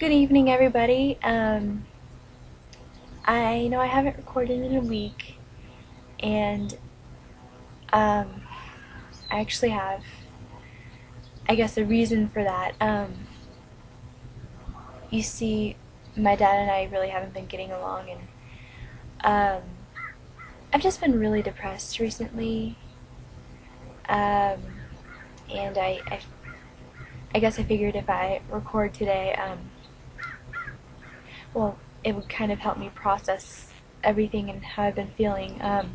Good evening, everybody. I know I haven't recorded in a week, and I actually have, I guess, a reason for that. You see, my dad and I really haven't been getting along, and um, I've just been really depressed recently. Um, and I guess I figured if I record today, well, it would kind of help me process everything and how I've been feeling. I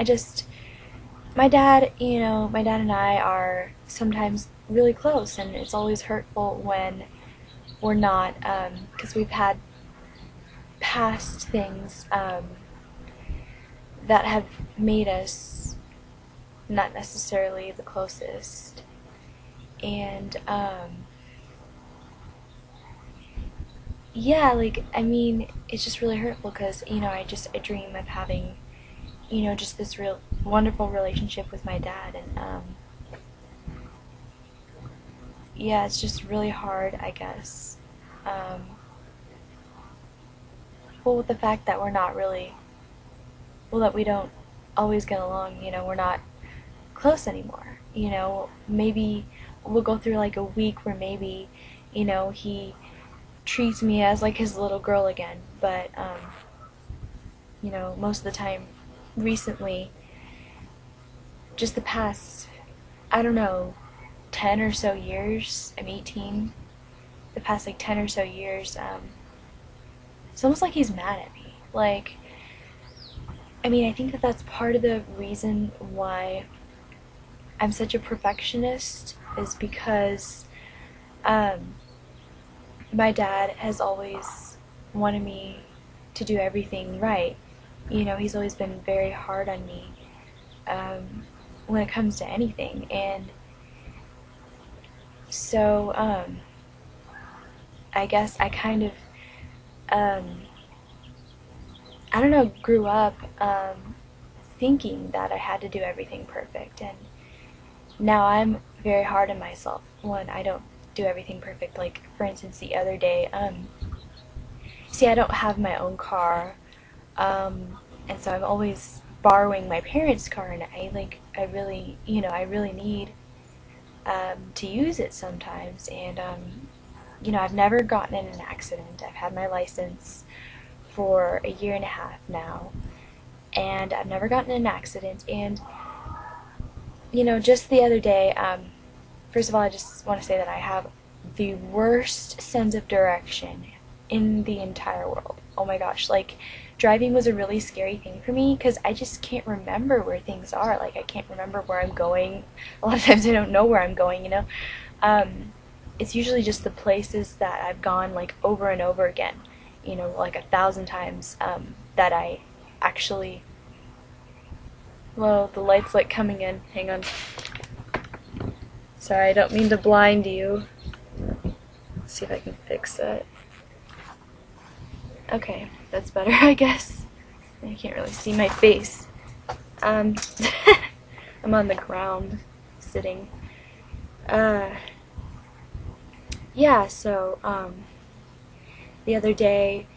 just, my dad and I are sometimes really close, and it's always hurtful when we're not, because we've had past things that have made us not necessarily the closest. And, yeah, like, I mean, it's just really hurtful because, I dream of having, just this real wonderful relationship with my dad, and, yeah, it's just really hard, I guess. Um, well, with the fact that we're not really, well, that we don't always get along, we're not close anymore. Maybe we'll go through like a week where maybe, he treats me as like his little girl again, but, most of the time recently, just the past, I don't know, 10 or so years, I'm 18, the past like 10 or so years, it's almost like he's mad at me. Like, I mean, I think that that's part of the reason why I'm such a perfectionist is because um, my dad has always wanted me to do everything right. He's always been very hard on me when it comes to anything. And so I guess I kind of, um, I don't know, grew up thinking that I had to do everything perfect. And now I'm very hard on myself when I don't do everything perfect. Like, for instance, the other day, see, I don't have my own car, and so I'm always borrowing my parents' car, and I really, I really need to use it sometimes. And I've never gotten in an accident. I've had my license for a year and a half now, and I've never gotten in an accident. And just the other day, first of all, I just want to say that I have the worst sense of direction in the entire world. Oh my gosh, like, driving was a really scary thing for me because I just can't remember where things are. Like, I can't remember where I'm going. A lot of times I don't know where I'm going. It's usually just the places that I've gone, like, over and over again, like 1,000 times, that I actually, well, the light's like coming in. Hang on. Sorry, I don't mean to blind you. Let's see if I can fix that. Okay, that's better, I guess. I can't really see my face. I'm on the ground, sitting. Yeah, so, the other day,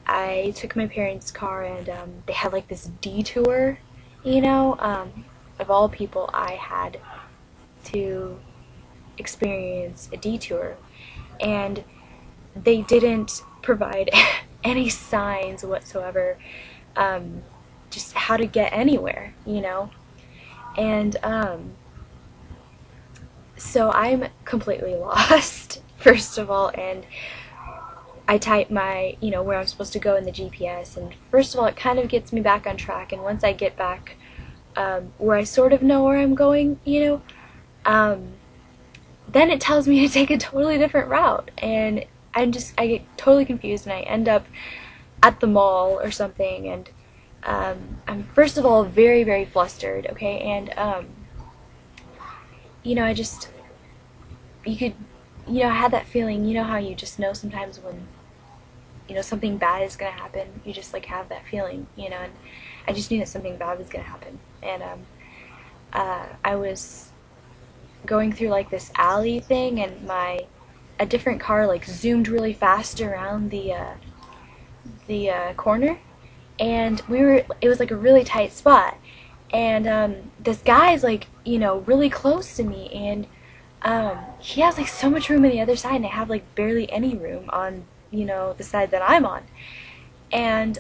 I took my parents' car, and, they had, like, this detour, of all people, I had to experience a detour, and they didn't provide any signs whatsoever, just how to get anywhere, and so I'm completely lost, first of all. And I type my, where I'm supposed to go in the GPS, and first of all, it kind of gets me back on track, and once I get back where I sort of know where I'm going, then it tells me to take a totally different route, and I get totally confused, and I end up at the mall or something, and I'm first of all very, very flustered, okay, and I just, you could, I had that feeling, how you just know sometimes when, something bad is gonna happen, you just, like, have that feeling, and I just knew that something bad was gonna happen, and I was going through, like, this alley thing, and my a different car like zoomed really fast around the corner, and it was like a really tight spot, and this guy's like, really close to me, and he has like so much room on the other side, and I have like barely any room on, the side that I'm on. And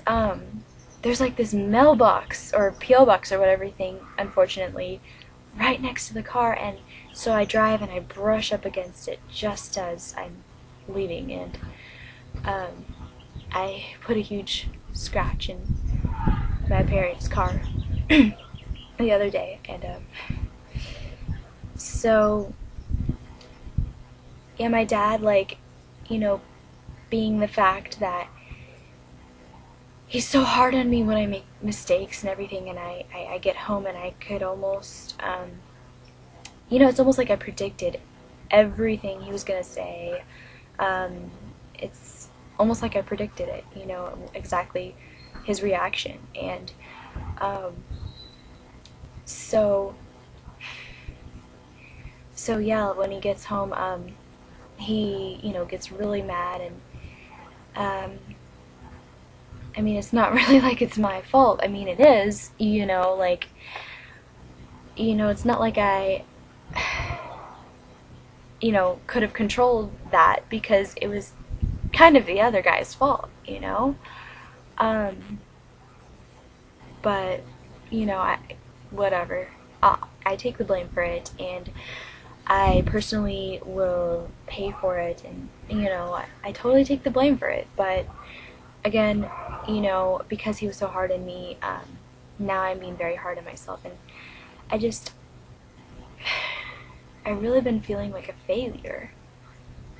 there's like this mailbox or PO box or whatever thing, unfortunately, right next to the car, and so I drive and I brush up against it just as I'm leaving, and um, I put a huge scratch in my parents' car the other day, and so yeah, my dad, like, being the fact that he's so hard on me when I make mistakes and everything, and I get home and I could almost, it's almost like I predicted everything he was gonna say. It's almost like I predicted it, exactly his reaction, and um, so yeah, when he gets home, he gets really mad, and I mean, it's not really like it's my fault. I mean, it is, like, it's not like I, could have controlled that, because it was kind of the other guy's fault. Um, but, whatever. I take the blame for it, and I personally will pay for it, and, I totally take the blame for it, but again, because he was so hard on me, now I'm being very hard on myself, and I've really been feeling like a failure,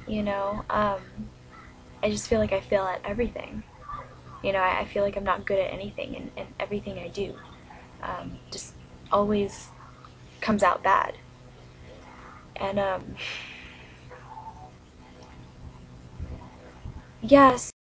I just feel like I fail at everything, I feel like I'm not good at anything, and everything I do, just always comes out bad, and, yes.